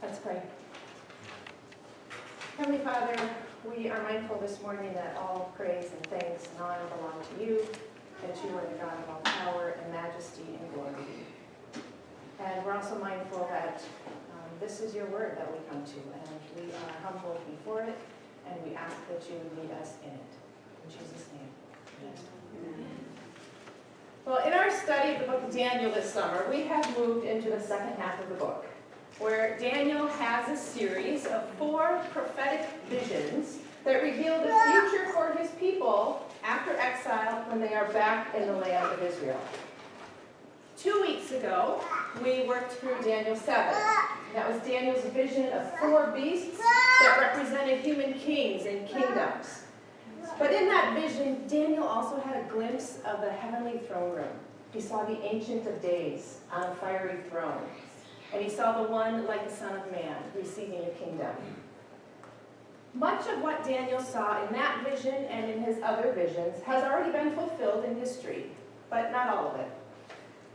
Let's pray. Heavenly Father, we are mindful this morning that all praise and thanks and honor belong to you, that you are the God of all power and majesty and glory. And we're also mindful that this is your word that we come to, and we are humbled before it, and we ask that you would lead us in it. In Jesus' name, amen. Well, in our study of the book of Daniel this summer, we have moved into the second half of the book, where Daniel has a series of 4 prophetic visions that reveal the future for his people after exile when they are back in the land of Israel. 2 weeks ago, we worked through Daniel 7. That was Daniel's vision of 4 beasts that represented human kings and kingdoms. But in that vision, Daniel also had a glimpse of the heavenly throne room. He saw the Ancient of Days on a fiery throne. And he saw the one like the Son of Man receiving a kingdom. Much of what Daniel saw in that vision and in his other visions has already been fulfilled in history, but not all of it.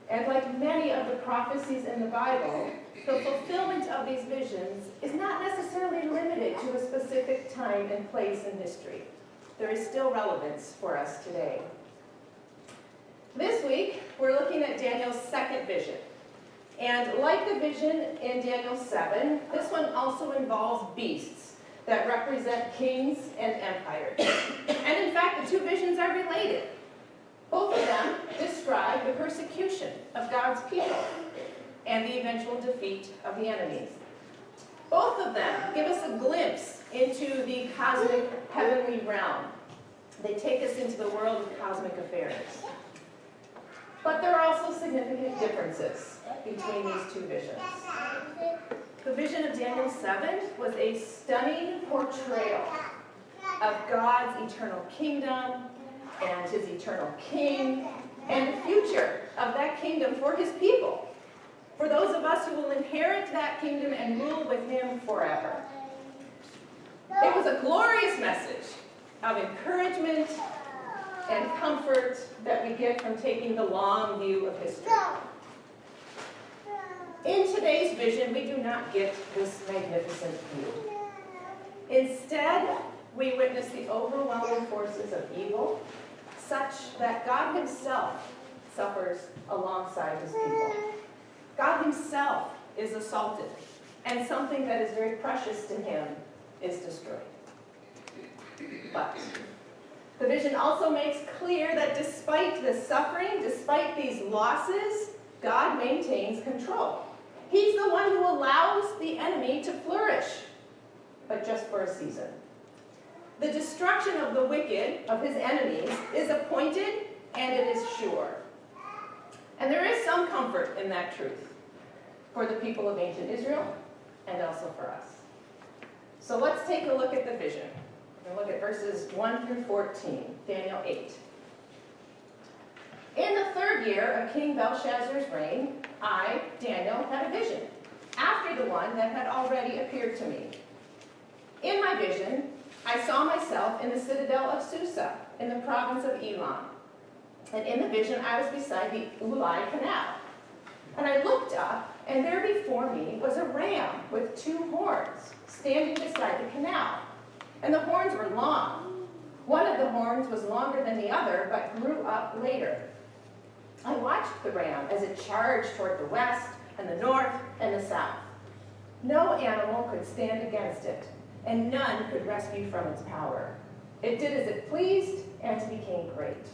And like many of the prophecies in the Bible, the fulfillment of these visions is not necessarily limited to a specific time and place in history. There is still relevance for us today. This week, we're looking at Daniel's second vision. And like the vision in Daniel 7, this one also involves beasts that represent kings and empires. And in fact, the 2 visions are related. Both of them describe the persecution of God's people and the eventual defeat of the enemies. Both of them give us a glimpse into the cosmic heavenly realm. They take us into the world of cosmic affairs. But there are also significant differences between these 2 visions. The vision of Daniel 7 was a stunning portrayal of God's eternal kingdom and his eternal king and the future of that kingdom for his people, for those of us who will inherit that kingdom and rule with him forever. It was a glorious message of encouragement and comfort that we get from taking the long view of history. In today's vision, we do not get this magnificent view. Instead, we witness the overwhelming forces of evil, such that God himself suffers alongside his people. God himself is assaulted, and something that is very precious to him is destroyed. But the vision also makes clear that despite the suffering, despite these losses, God maintains control. He's the one who allows the enemy to flourish, but just for a season. The destruction of the wicked, of his enemies, is appointed and it is sure. And there is some comfort in that truth for the people of ancient Israel and also for us. So let's take a look at the vision. We're going to look at verses 1 through 14, Daniel 8. In the 3rd year of King Belshazzar's reign, I, Daniel, had a vision, after the one that had already appeared to me. In my vision, I saw myself in the citadel of Susa, in the province of Elam. And in the vision, I was beside the Ulai Canal. And I looked up, and there before me was a ram with 2 horns, standing beside the canal. And the horns were long. One of the horns was longer than the other, but grew up later. I watched the ram as it charged toward the west, and the north, and the south. No animal could stand against it, and none could rescue from its power. It did as it pleased, and became great.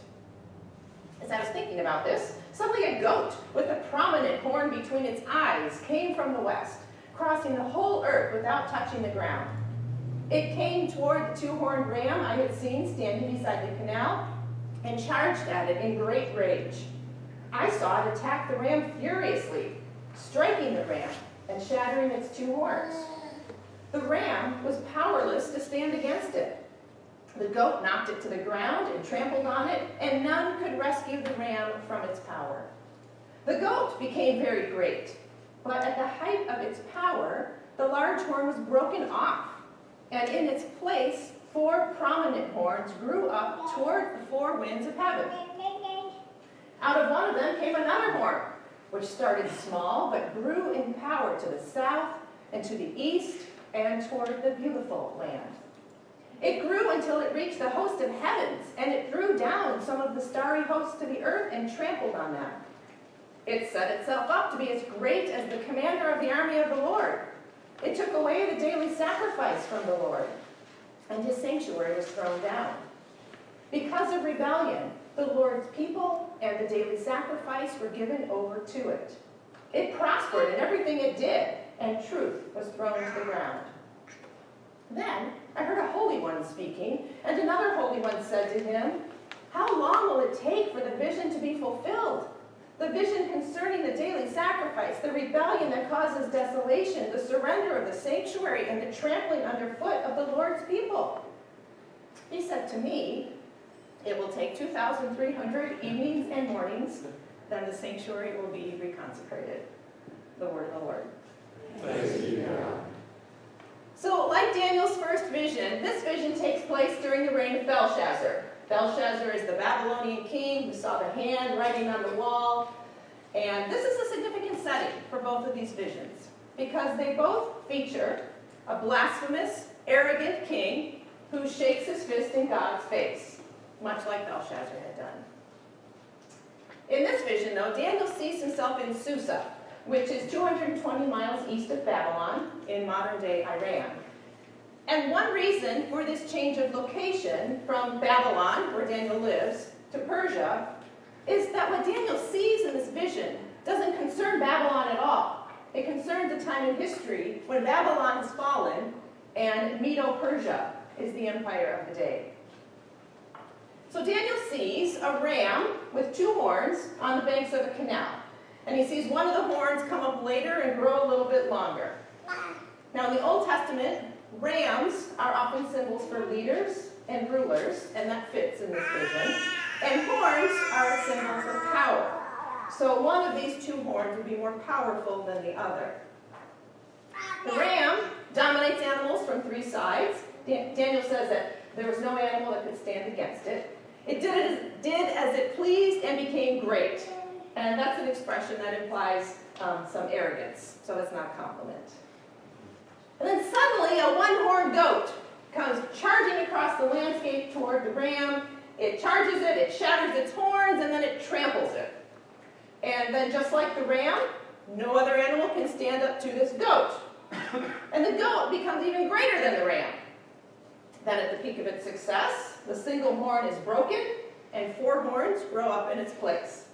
As I was thinking about this, suddenly a goat with a prominent horn between its eyes came from the west, crossing the whole earth without touching the ground. It came toward the 2-horned ram I had seen standing beside the canal, and charged at it in great rage. I saw it attack the ram furiously, striking the ram and shattering its 2 horns. The ram was powerless to stand against it. The goat knocked it to the ground and trampled on it, and none could rescue the ram from its power. The goat became very great, but at the height of its power, the large horn was broken off, and in its place, 4 prominent horns grew up toward the 4 winds of heaven. Out of one of them came another horn, which started small but grew in power to the south and to the east, and toward the beautiful land. It grew until it reached the host of heavens, and it threw down some of the starry hosts to the earth and trampled on them. It set itself up to be as great as the commander of the army of the Lord. It took away the daily sacrifice from the Lord, and his sanctuary was thrown down. Because of rebellion, the Lord's people and the daily sacrifice were given over to it. It prospered in everything it did, and truth was thrown to the ground. Then I heard a holy one speaking, and another holy one said to him, "How long will it take for the vision to be fulfilled? The vision concerning the daily sacrifice, the rebellion that causes desolation, the surrender of the sanctuary, and the trampling underfoot of the Lord's people." He said to me, "It will take 2,300 evenings and mornings, then the sanctuary will be reconsecrated." The word of the Lord. Thanks be to God. So, like Daniel's first vision, this vision takes place during the reign of Belshazzar. Belshazzar is the Babylonian king who saw the hand writing on the wall. And this is a significant setting for both of these visions, because they both feature a blasphemous, arrogant king who shakes his fist in God's face, much like Belshazzar had done. In this vision, though, Daniel sees himself in Susa, which is 220 miles east of Babylon in modern-day Iran. And one reason for this change of location from Babylon, where Daniel lives, to Persia, is that what Daniel sees in this vision doesn't concern Babylon at all. It concerns a time in history when Babylon has fallen and Medo-Persia is the empire of the day. So Daniel sees a ram with two horns on the banks of a canal. And he sees one of the horns come up later and grow a little bit longer. Now in the Old Testament, rams are often symbols for leaders and rulers, and that fits in this vision. And horns are a symbol for power. So one of these two horns would be more powerful than the other. The ram dominates animals from three sides. Daniel says that there was no animal that could stand against it. It did as it pleased and became great. And that's an expression that implies some arrogance, so that's not a compliment. And then suddenly a one-horned goat comes charging across the landscape toward the ram. It charges it, it shatters its horns, and then it tramples it. And then just like the ram, no other animal can stand up to this goat. And the goat becomes even greater than the ram. Then at the peak of its success, the single horn is broken, and four horns grow up in its place.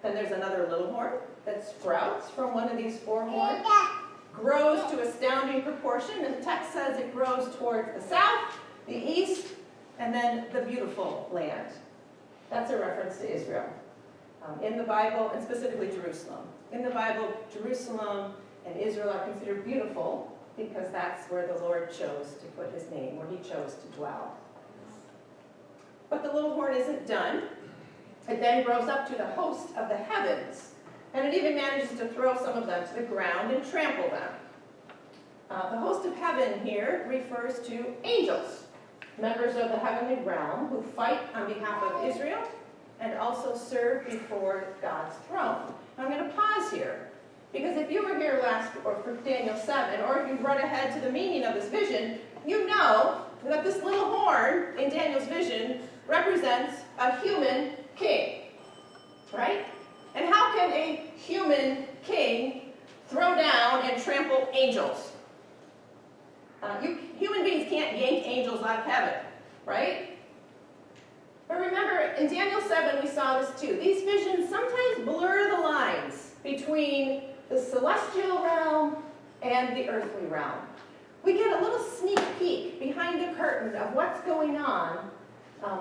Then there's another little horn that sprouts from one of these four horns, grows to astounding proportion, and the text says it grows towards the south, the east, and then the beautiful land. That's a reference to Israel. In the Bible, and specifically Jerusalem. In the Bible, Jerusalem and Israel are considered beautiful because that's where the Lord chose to put his name, where he chose to dwell. But the little horn isn't done. It then grows up to the host of the heavens, and it even manages to throw some of them to the ground and trample them. The host of heaven here refers to angels, members of the heavenly realm who fight on behalf of Israel and also serve before God's throne. Now, I'm going to pause here, because if you were here last, or for Daniel 7, or if you've read ahead to the meaning of this vision, you know that this little horn in Daniel's vision represents a human king, right? And how can a human king throw down and trample angels? Human beings can't yank angels out of heaven, right? But remember, in Daniel 7, we saw this too. These visions sometimes blur the lines between the celestial realm and the earthly realm. We get a little sneak peek behind the curtain of what's going on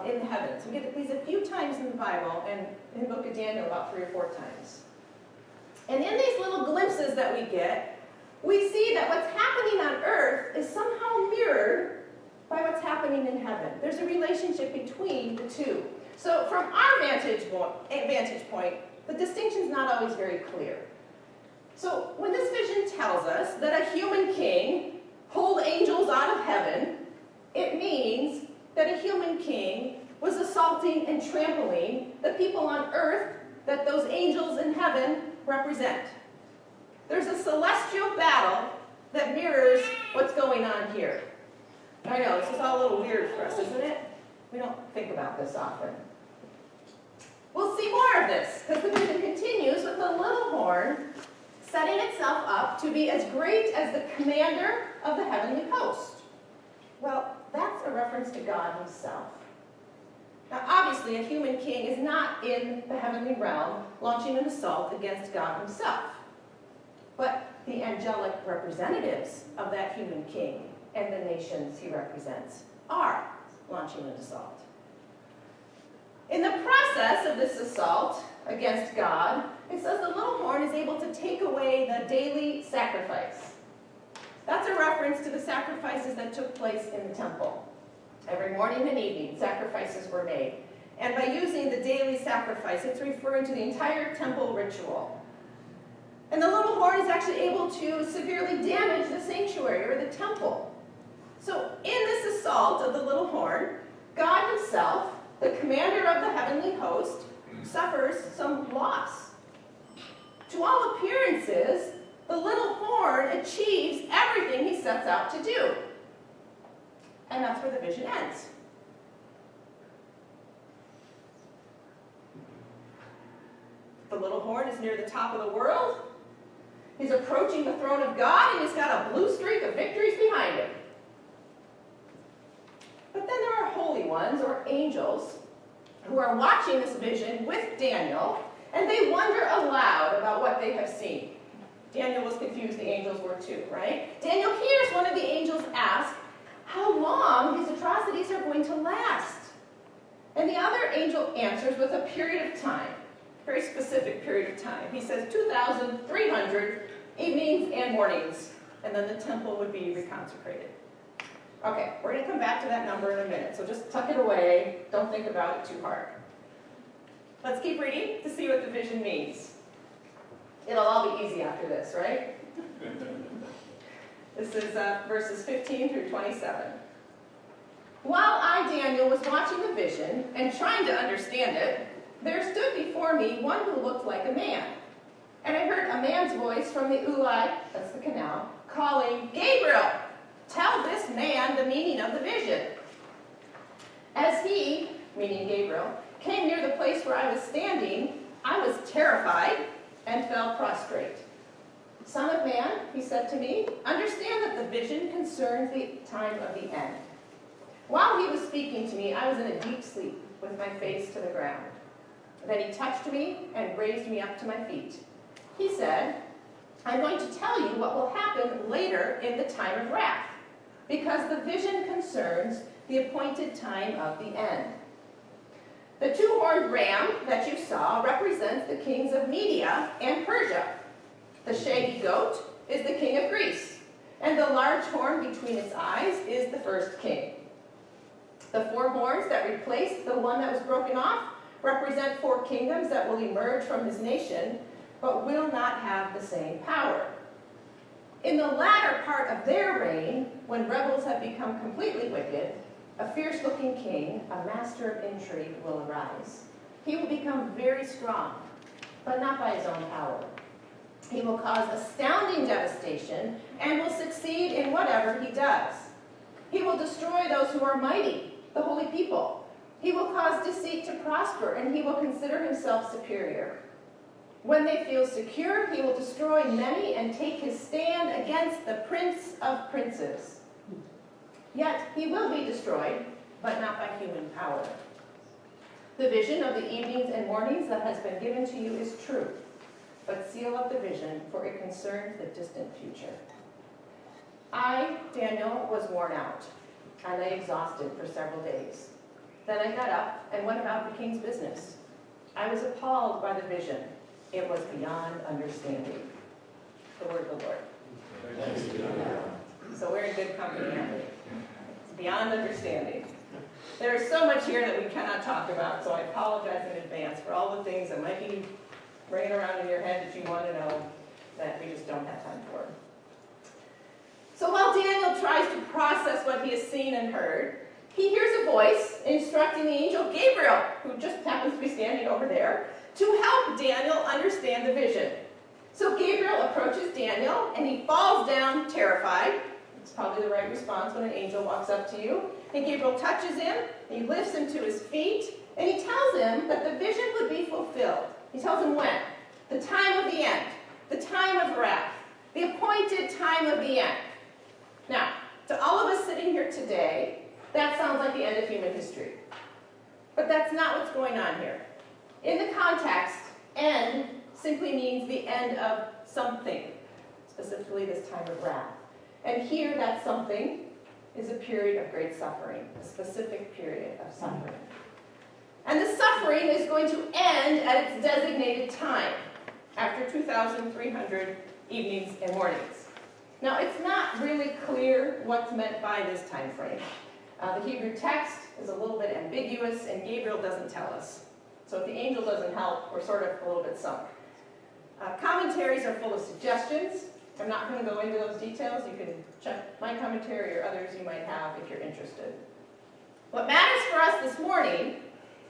in the heavens. We get these a few times in the Bible, and in the book of Daniel about 3 or 4 times. And in these little glimpses that we get, we see that what's happening on earth is somehow mirrored by what's happening in heaven. There's a relationship between the two. So from our vantage point, the distinction's not always very clear. So when this vision tells us that a human king pulled angels out of heaven, it means that a human king was assaulting and trampling the people on earth that those angels in heaven represent. There's a celestial battle that here. I know, this is all a little weird for us, isn't it? We don't think about this often. We'll see more of this, because the vision continues with the little horn setting itself up to be as great as the commander of the heavenly host. Well, that's a reference to God himself. Now, obviously, a human king is not in the heavenly realm launching an assault against God himself. But the angelic representatives of that human king and the nations he represents are launching an assault. In the process of this assault against God, it says the little horn is able to take away the daily sacrifice. That's a reference to the sacrifices that took place in the temple. Every morning and evening, sacrifices were made. And by using the daily sacrifice, it's referring to the entire temple ritual. And the little horn is actually able to severely damage the sanctuary or the temple. So in this assault of the little horn, God himself, the commander of the heavenly host, suffers some loss. To all appearances, the little horn achieves everything he sets out to do. And that's where the vision ends. The little horn is near the top of the world. He's approaching the throne of God, and he's got a blue streak of victories behind him. But then there are holy ones, or angels, who are watching this vision with Daniel, and they wonder aloud about what they have seen. Daniel was confused, the angels were too, right? Daniel hears one of the angels ask how long these atrocities are going to last. And the other angel answers with a period of time, a very specific period of time. He says 2,300 evenings and mornings, and then the temple would be reconsecrated. Okay, we're going to come back to that number in a minute, so just tuck it away. Don't think about it too hard. Let's keep reading to see what the vision means. It'll all be easy after this, right? This is verses 15 through 27. While I, Daniel, was watching the vision and trying to understand it, there stood before me one who looked like a man. And I heard a man's voice from the Ulai, that's the canal, calling, Gabriel, tell this man the meaning of the vision. As he, meaning Gabriel, came near the place where I was standing, I was terrified and fell prostrate. Son of man, he said to me, understand that the vision concerns the time of the end. While he was speaking to me, I was in a deep sleep with my face to the ground. Then he touched me and raised me up to my feet. He said, I'm going to tell you what will happen later in the time of wrath, because the vision concerns the appointed time of the end. The two-horned ram that you saw represents the kings of Media and Persia. The shaggy goat is the king of Greece, and the large horn between its eyes is the first king. The four horns that replaced the one that was broken off represent four kingdoms that will emerge from his nation, but will not have the same power. In the latter part of their reign, when rebels have become completely wicked, a fierce-looking king, a master of intrigue, will arise. He will become very strong, but not by his own power. He will cause astounding devastation and will succeed in whatever he does. He will destroy those who are mighty, the holy people. He will cause deceit to prosper, and he will consider himself superior. When they feel secure, he will destroy many and take his stand against the prince of princes. Yet he will be destroyed, but not by human power. The vision of the evenings and mornings that has been given to you is true, but seal up the vision, for it concerns the distant future. I, Daniel, was worn out. I lay exhausted for several days. Then I got up and went about the king's business. I was appalled by the vision. It was beyond understanding. The word of the Lord. Thanks be to God. So we're in good company, aren't we? It's beyond understanding. There is so much here that we cannot talk about, so I apologize in advance for all the things that might be ringing around in your head that you want to know that we just don't have time for. So while Daniel tries to process what he has seen and heard, he hears a voice instructing the angel Gabriel, who just happens to be standing over there, to help Daniel understand the vision. So Gabriel approaches Daniel, and he falls down terrified. It's probably the right response when an angel walks up to you. And Gabriel touches him, he lifts him to his feet, and he tells him that the vision would be fulfilled. He tells him when? The time of the end, the time of wrath, the appointed time of the end. Now, to all of us sitting here today, that sounds like the end of human history. But that's not what's going on here. In the context, end simply means the end of something, specifically this time of wrath. And here, that something is a period of great suffering, a specific period of suffering. And the suffering is going to end at its designated time, after 2,300 evenings and mornings. Now, it's not really clear what's meant by this time frame. The Hebrew text is a little bit ambiguous, and Gabriel doesn't tell us. So if the angel doesn't help, we're sort of a little bit sunk. Commentaries are full of suggestions. I'm not going to go into those details. You can check my commentary or others you might have if you're interested. What matters for us this morning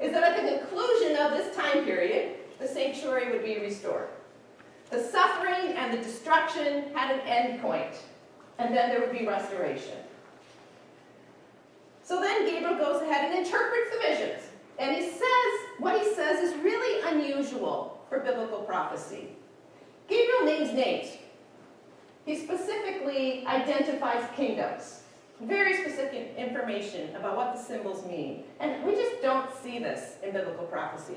is that at the conclusion of this time period, the sanctuary would be restored. The suffering and the destruction had an end point, and then there would be restoration. So then Gabriel goes ahead and interprets the visions. And what he says is really unusual for biblical prophecy. Gabriel names names. He specifically identifies kingdoms. Very specific information about what the symbols mean. And we just don't see this in biblical prophecy.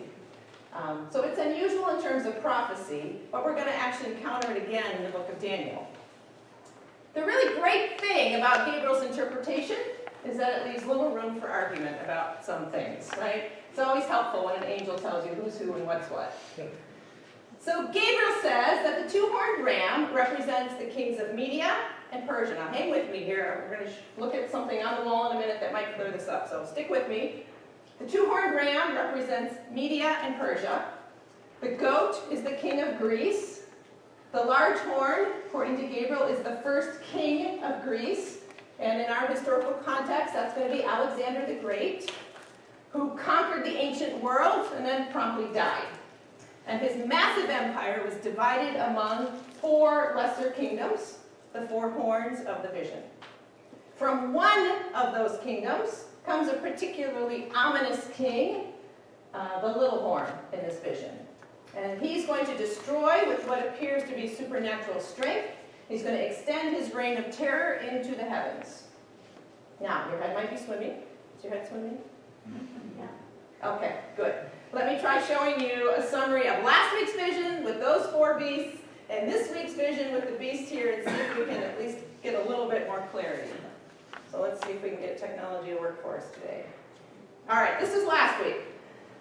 So it's unusual in terms of prophecy, but we're going to actually encounter it again in the book of Daniel. The really great thing about Gabriel's interpretation is that it leaves little room for argument about some things, right? It's always helpful when an angel tells you who's who and what's what. So Gabriel says that the two-horned ram represents the kings of Media and Persia. Now hang with me here. We're going to look at something on the wall in a minute that might clear this up, so stick with me. The two-horned ram represents Media and Persia. The goat is the king of Greece. The large horn, according to Gabriel, is the first king of Greece. And in our historical context, that's going to be Alexander the Great, who conquered the ancient world and then promptly died. And his massive empire was divided among 4 lesser kingdoms, the 4 horns of the vision. From one of those kingdoms comes a particularly ominous king, the little horn in this vision. And he's going to destroy with what appears to be supernatural strength. He's going to extend his reign of terror into the heavens. Now, your head might be swimming. Is your head swimming? Yeah. Okay, good. Let me try showing you a summary of last week's vision with those 4 beasts and this week's vision with the beast here and see if we can at least get a little bit more clarity. So let's see if we can get technology to work for us today. All right, this is last week.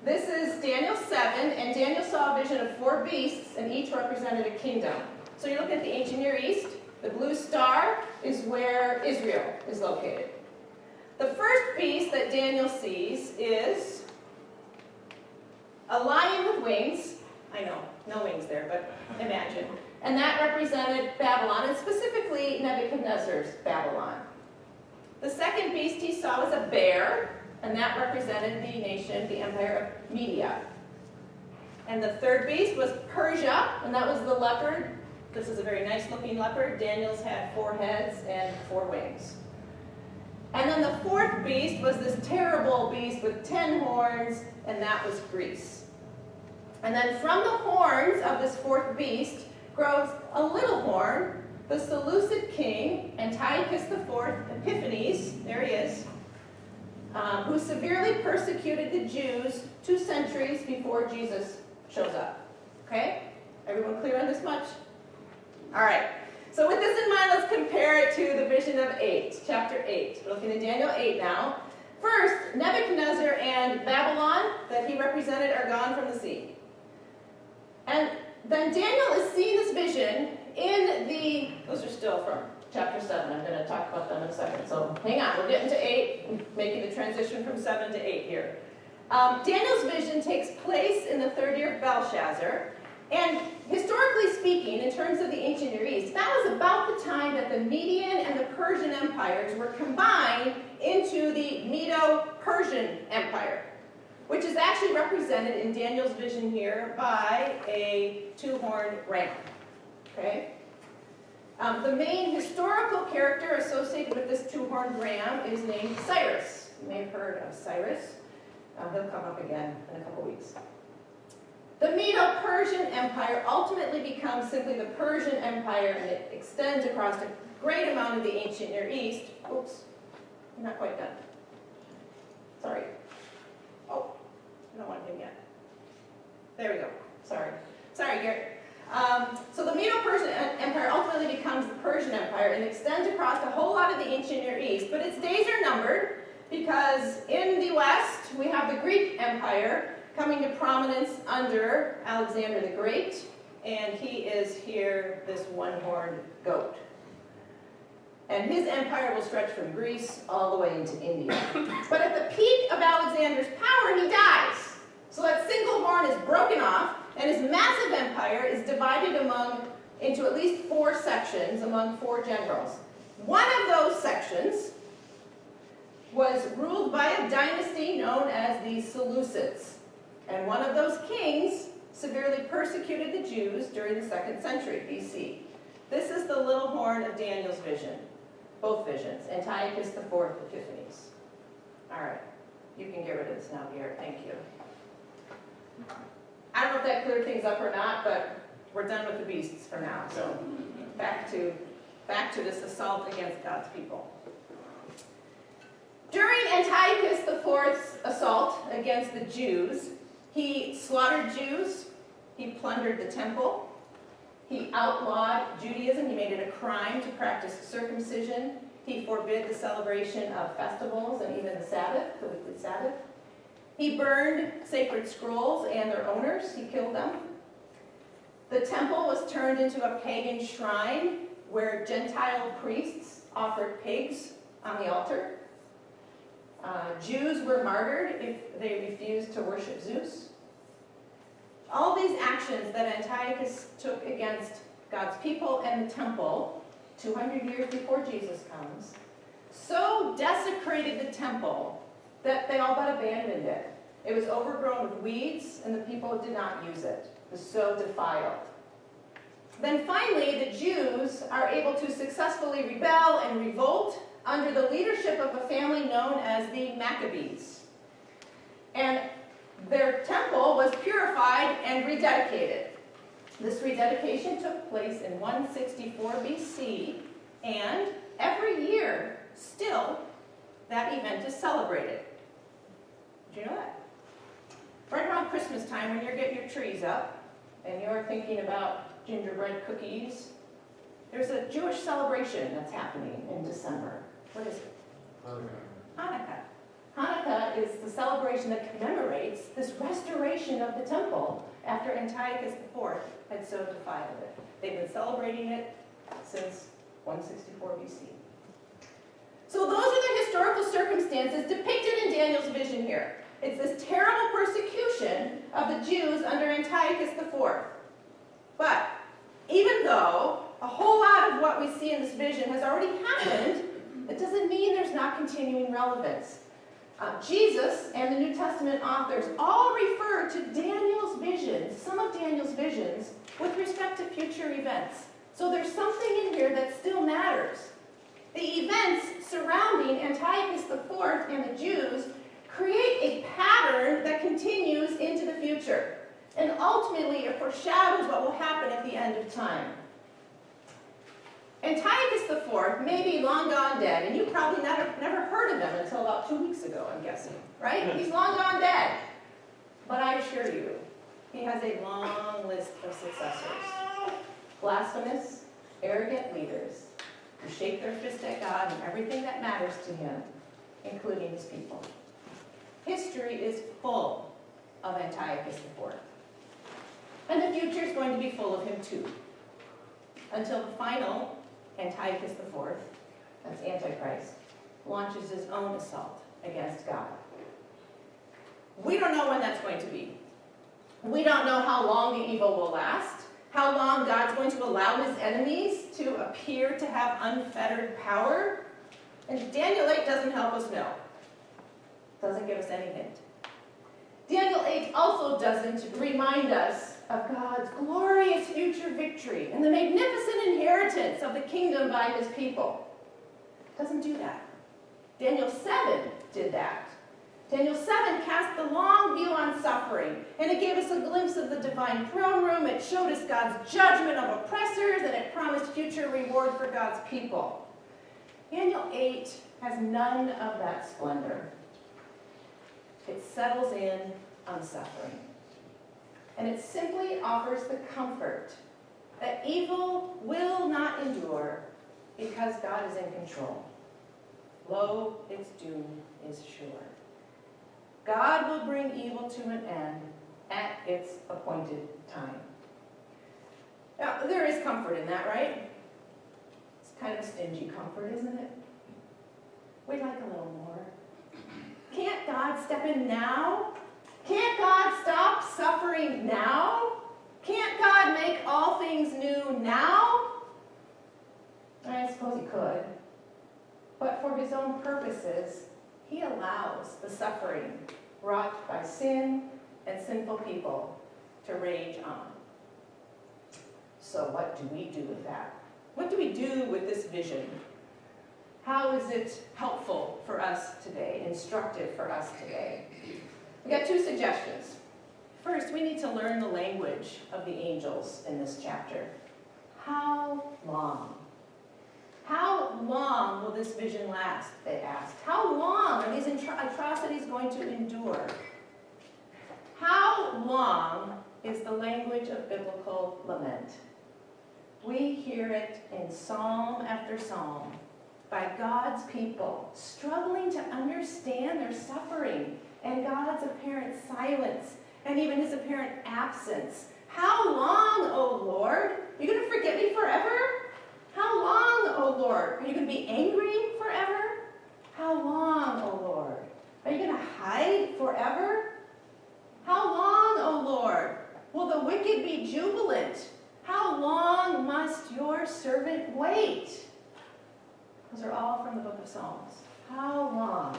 This is Daniel 7, and Daniel saw a vision of 4 beasts, and each represented a kingdom. So you look at the ancient Near East. The blue star is where Israel is located. The first beast that Daniel sees is a lion with wings. I know, no wings there, but imagine. And that represented Babylon, and specifically Nebuchadnezzar's Babylon. The second beast he saw was a bear, and that represented the nation, the empire of Media. And the third beast was Persia, and that was the leopard. This is a very nice looking leopard. Daniel's had 4 heads and 4 wings. And then the fourth beast was this terrible beast with 10 horns, and that was Greece. And then from the horns of this fourth beast grows a little horn, the Seleucid king, Antiochus IV Epiphanes, there he is, who severely persecuted the Jews 2 centuries before Jesus shows up. Okay? Everyone clear on this much? All right. So with this in mind, let's compare it to the vision of 8, chapter 8. We're looking at Daniel 8 now. First, Nebuchadnezzar and Babylon that he represented are gone from the sea. And then Daniel is seeing this vision in the, those are still from chapter 7. I'm going to talk about them in a second. So hang on, we're getting to 8, making the transition from 7 to 8 here. Daniel's vision takes place in the 3rd year of Belshazzar. And historically speaking, in terms of the ancient Near East, that was about the time that the Median and the Persian empires were combined into the Medo-Persian Empire, which is actually represented in Daniel's vision here by a 2-horned ram. Okay? The main historical character associated with this two-horned ram is named Cyrus. You may have heard of Cyrus. He'll come up again in a couple weeks. The Medo-Persian Empire ultimately becomes simply the Persian Empire, and it extends across a great amount of the ancient Near East. Oops, I'm not quite done. Sorry. Oh, I don't want him yet. There we go. Sorry, Garrett. So the Medo-Persian Empire ultimately becomes the Persian Empire and extends across a whole lot of the ancient Near East, but its days are numbered because in the West we have the Greek Empire coming to prominence under Alexander the Great, and he is here, this one-horned goat. And his empire will stretch from Greece all the way into India. But at the peak of Alexander's power, he dies. So that single horn is broken off, and his massive empire is divided into at least 4 sections among 4 generals. One of those sections was ruled by a dynasty known as the Seleucids. And one of those kings severely persecuted the Jews during the 2nd century BC. This is the little horn of Daniel's vision. Both visions, Antiochus IV Epiphanes. All right, you can get rid of this now, Garrett. Thank you. I don't know if that cleared things up or not, but we're done with the beasts for now. So back to this assault against God's people. During Antiochus IV's assault against the Jews, he slaughtered Jews, he plundered the temple, he outlawed Judaism, he made it a crime to practice circumcision, he forbid the celebration of festivals and even the Sabbath, the weekly Sabbath. He burned sacred scrolls and their owners, he killed them. The temple was turned into a pagan shrine where Gentile priests offered pigs on the altar. Jews were martyred if they refused to worship Zeus. All these actions that Antiochus took against God's people and the temple 200 years before Jesus comes so desecrated the temple that they all but abandoned it. It was overgrown with weeds and the people did not use it. It was so defiled. Then finally, the Jews are able to successfully rebel and revolt under the leadership of a family known as the Maccabees. And their temple was purified and rededicated. This rededication took place in 164 BC, and every year, still, that event is celebrated. Did you know that? Right around Christmas time, when you're getting your trees up, and you're thinking about gingerbread cookies, there's a Jewish celebration that's happening in December. What is it? Hanukkah. Hanukkah is the celebration that commemorates this restoration of the temple after Antiochus IV had so defiled it. They've been celebrating it since 164 BC. So those are the historical circumstances depicted in Daniel's vision here. It's this terrible persecution of the Jews under Antiochus IV. But even though a whole lot of what we see in this vision has already happened, it doesn't mean there's not continuing relevance. Jesus and the New Testament authors all refer to Daniel's visions, some of Daniel's visions, with respect to future events. So there's something in here that still matters. The events surrounding Antiochus IV and the Jews create a pattern that continues into the future. And ultimately, it foreshadows what will happen at the end of time. Antiochus IV may be long gone dead, and you probably never heard of him until about 2 weeks ago, I'm guessing, right? He's long gone dead. But I assure you, he has a long list of successors. Blasphemous, arrogant leaders who shake their fist at God and everything that matters to him, including his people. History is full of Antiochus IV. And the future is going to be full of him too. Until the final Antiochus IV, that's Antichrist, launches his own assault against God. We don't know when that's going to be. We don't know how long the evil will last, how long God's going to allow his enemies to appear to have unfettered power. And Daniel 8 doesn't help us know. Doesn't give us any hint. Daniel 8 also doesn't remind us of God's glorious future victory and the magnificent inheritance of the kingdom by his people. It doesn't do that. Daniel 7 did that. Daniel 7 cast the long view on suffering, and it gave us a glimpse of the divine throne room. It showed us God's judgment of oppressors, and it promised future reward for God's people. Daniel 8 has none of that splendor. It settles in on suffering. And it simply offers the comfort that evil will not endure because God is in control. Lo, its doom is sure. God will bring evil to an end at its appointed time. Now, there is comfort in that, right? It's kind of a stingy comfort, isn't it? We'd like a little more. Can't God step in now? Can't God stop suffering now? Can't God make all things new now? I suppose he could. But for his own purposes, he allows the suffering wrought by sin and sinful people to rage on. So what do we do with that? What do we do with this vision? How is it helpful for us today, instructive for us today? We got two suggestions. First, we need to learn the language of the angels in this chapter. How long? How long will this vision last, they asked. How long are these atrocities going to endure? How long is the language of biblical lament? We hear it in psalm after psalm by God's people struggling to understand their suffering and God's apparent silence and even his apparent absence. How long, O Lord? Are you going to forget me forever? How long, O Lord? Are you going to be angry forever? How long, O Lord? Are you going to hide forever? How long, O Lord, will the wicked be jubilant? How long must your servant wait? Those are all from the book of Psalms. How long?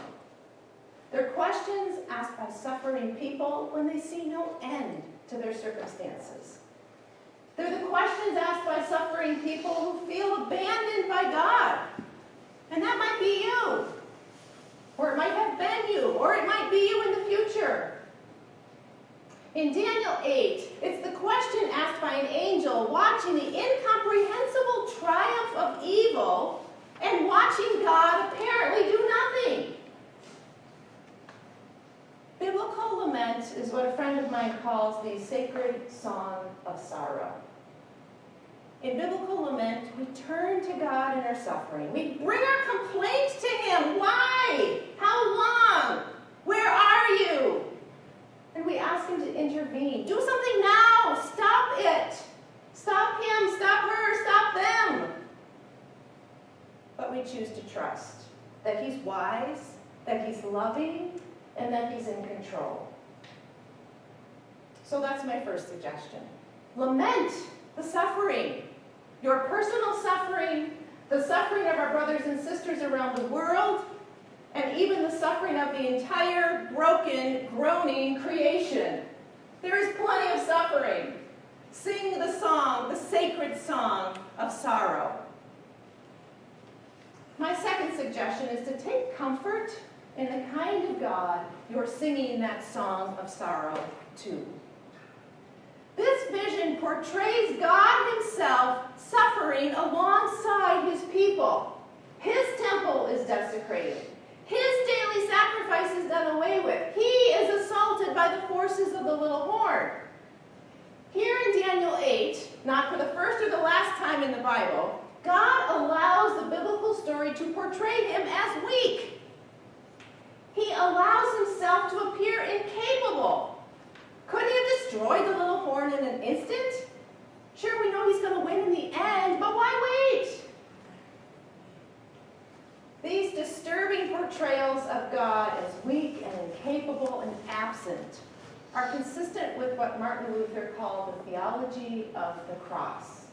They're questions asked by suffering people when they see no end to their circumstances. They're the questions asked by suffering people who feel abandoned by God. And that might be you. Or it might have been you. Or it might be you in the future. In Daniel 8, it's the question asked by an angel watching the incomprehensible triumph of evil and watching God apparently do nothing. Biblical lament is what a friend of mine calls the sacred song of sorrow. In biblical lament, we turn to God in our suffering. We bring our complaints to him. Why? How long? Where are you? And we ask him to intervene. Do something now. Stop it. Stop him. Stop her. Stop them. But we choose to trust that he's wise, that he's loving, and that he's in control. So that's my first suggestion. Lament the suffering. Your personal suffering, the suffering of our brothers and sisters around the world, and even the suffering of the entire broken, groaning creation. There is plenty of suffering. Sing the song, the sacred song of sorrow. My second suggestion is to take comfort in the kind of God you're singing that song of sorrow to. This vision portrays God himself suffering alongside his people. His temple is desecrated. His daily sacrifice is done away with. He is assaulted by the forces of the little horn. Here in Daniel 8, not for the first or the last time in the Bible, God allows the biblical story to portray him as weak. He allows himself to appear incapable. Couldn't he have destroyed the little horn in an instant? Sure, we know he's going to win in the end, but why wait? These disturbing portrayals of God as weak and incapable and absent are consistent with what Martin Luther called the theology of the cross.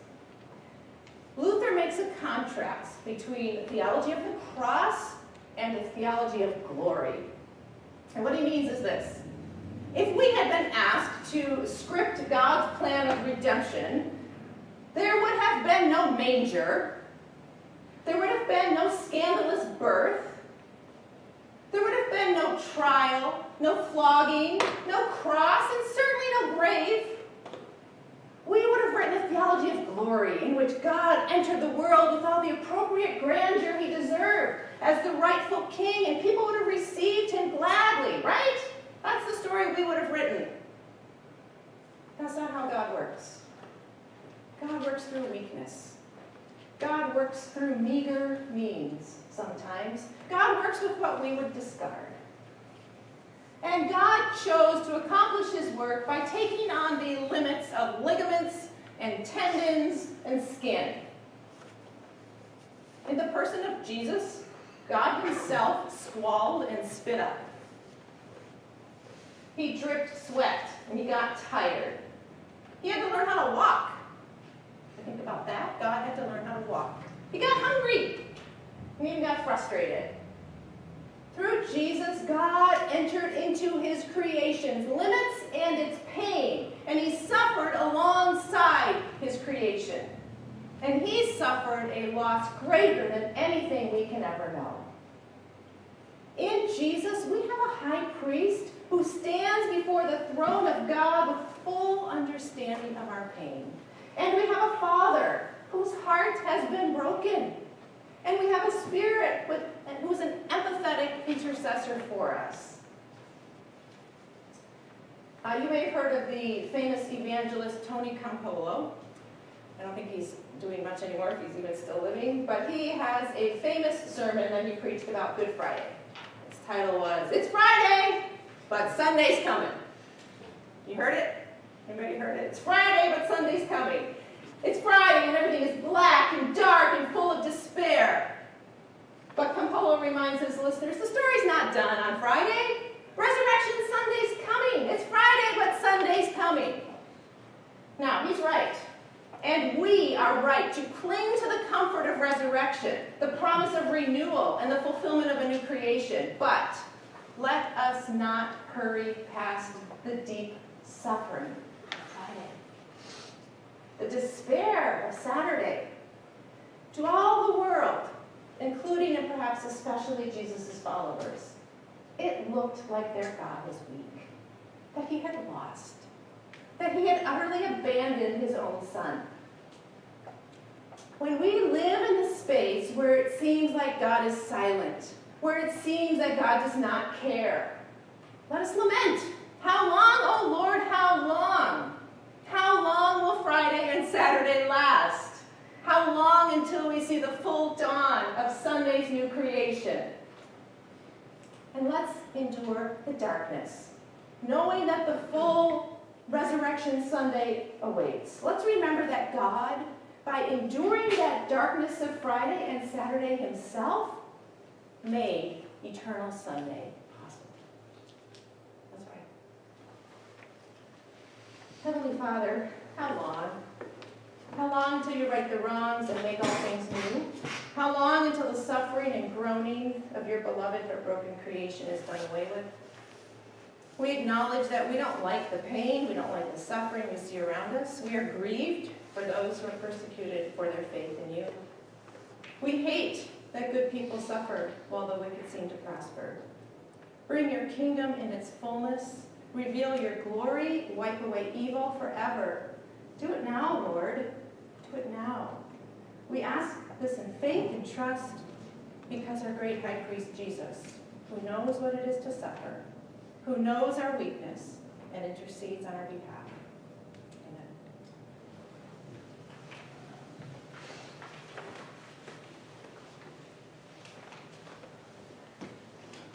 Luther makes a contrast between the theology of the cross and the theology of glory. And what he means is this. If we had been asked to script God's plan of redemption, there would have been no manger. There would have been no scandalous birth. There would have been no trial, no flogging, no cross, and certainly no grave. We would have written a theology of glory in which God entered the world with all the appropriate grandeur he deserved as the rightful king, and people would have received him gladly, right? That's the story we would have written. That's not how God works. God works through weakness. God works through meager means sometimes. God works with what we would discard. And God chose to accomplish his work by taking on the limits of ligaments and tendons and skin. In the person of Jesus, God himself squalled and spit up. He dripped sweat and he got tired. He had to learn how to walk. Think about that. God had to learn how to walk. He got hungry. He even got frustrated. Through Jesus, God entered into his creation's limits and its pain, and he suffered alongside his creation. And he suffered a loss greater than anything we can ever know. In Jesus, we have a high priest who stands before the throne of God with full understanding of our pain. And we have a Father whose heart has been broken. And we have a Spirit who's an empathetic intercessor for us. You may have heard of the famous evangelist Tony Campolo. I don't think he's doing much anymore if he's even still living, but he has a famous sermon that he preached about Good Friday. Its title was, "It's Friday, but Sunday's coming." You heard it? Anybody heard it? It's Friday, but Sunday's coming. It's Friday and everything is black and dark and full of despair. But Campolo reminds his listeners, the story's not done on Friday. Resurrection Sunday's coming. It's Friday, but Sunday's coming. Now, he's right. And we are right to cling to the comfort of resurrection, the promise of renewal, and the fulfillment of a new creation. But let us not hurry past the deep suffering of Friday, the despair of Saturday. To all the world, including and perhaps especially Jesus' followers, it looked like their God was weak, that he had lost, that he had utterly abandoned his own son. When we live in the space where it seems like God is silent, where it seems that God does not care, let us lament. How long, oh Lord, how long? How long will Friday and Saturday last? How long until we see the full dawn of Sunday's new creation? And let's endure the darkness, knowing that the full Resurrection Sunday awaits. Let's remember that God, by enduring that darkness of Friday and Saturday himself, made eternal Sunday possible. Let's pray. Heavenly Father, how long? How long until you right the wrongs and make all things new? How long until the suffering and groaning of your beloved but broken creation is done away with? We acknowledge that we don't like the pain, we don't like the suffering we see around us. We are grieved for those who are persecuted for their faith in you. We hate that good people suffer while the wicked seem to prosper. Bring your kingdom in its fullness. Reveal your glory. Wipe away evil forever. Do it now, Lord. Do it now. We ask this in faith and trust because our great high priest Jesus, who knows what it is to suffer, who knows our weakness and intercedes on our behalf.